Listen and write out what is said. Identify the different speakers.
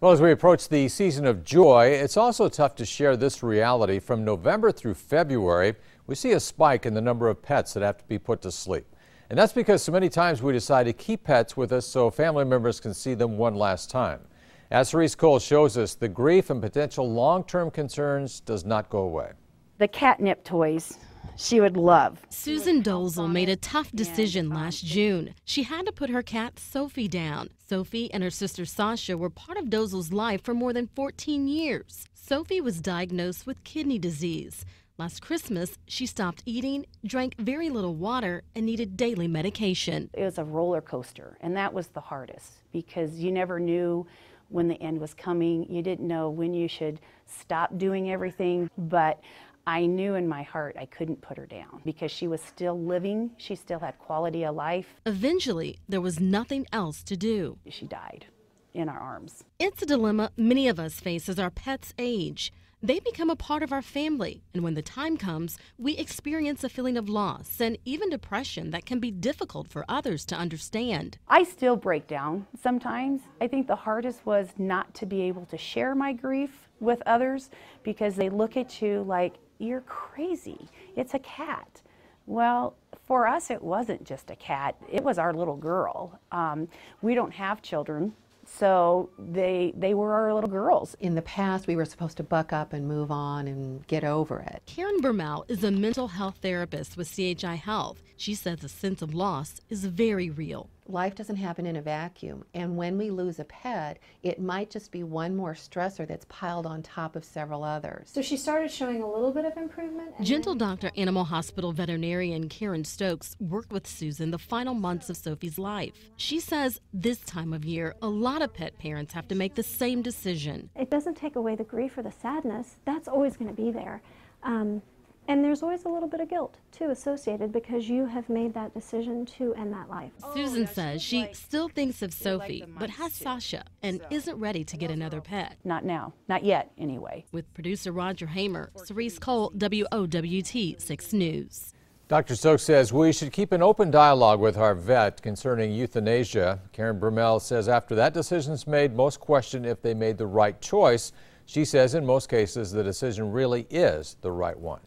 Speaker 1: Well, as we approach the season of joy, it's also tough to share this reality. From November through February, we see a spike in the number of pets that have to be put to sleep. And that's because so many times we decide to keep pets with us so family members can see them one last time. As Cerise Cole shows us, the grief and potential long-term concerns does not go away.
Speaker 2: The catnip toys she would love.
Speaker 3: Susan Dolzel made a tough decision last June. She had to put her cat Sophie down. Sophie and her sister Sasha were part of Dolzel's life for more than 14 years. Sophie was diagnosed with kidney disease. Last Christmas, she stopped eating, drank very little water, and needed daily medication.
Speaker 2: It was a roller coaster, and that was the hardest because you never knew when the end was coming. You didn't know when you should stop doing everything, but I knew in my heart I couldn't put her down because she was still living. She still had quality of life.
Speaker 3: Eventually, there was nothing else to do.
Speaker 2: She died in our arms.
Speaker 3: It's a dilemma many of us face as our pets age. They become a part of our family, and when the time comes, we experience a feeling of loss and even depression that can be difficult for others to understand.
Speaker 2: I still break down sometimes. I think the hardest was not to be able to share my grief with others because they look at you like, you're crazy. It's a cat. Well, for us, it wasn't just a cat. It was our little girl. We don't have children, so they were our little girls.
Speaker 4: In the past, we were supposed to buck up and move on and get over it.
Speaker 3: Karen Bermel is a mental health therapist with CHI Health. She says the sense of loss is very real.
Speaker 4: Life doesn't happen in a vacuum, and when we lose a pet, it might just be one more stressor that's piled on top of several others.
Speaker 5: So she started showing a little bit of improvement.
Speaker 3: Gentle Doctor Animal Hospital veterinarian Karen Stokes worked with Susan the final months of Sophie's life. She says this time of year, a lot of pet parents have to make the same decision.
Speaker 5: It doesn't take away the grief or the sadness. That's always going to be there. And there's always a little bit of guilt, too, associated because you have made that decision to end that life.
Speaker 3: Susan says she still thinks of Sophie, but has Sasha and isn't ready to get another pet.
Speaker 2: Not now. Not yet, anyway.
Speaker 3: With producer Roger Hamer, Cerise Cole, WOWT 6 News.
Speaker 1: Dr. Stokes says we should keep an open dialogue with our vet concerning euthanasia. Karen Bermel says after that decision's made, most question if they made the right choice. She says in most cases the decision really is the right one.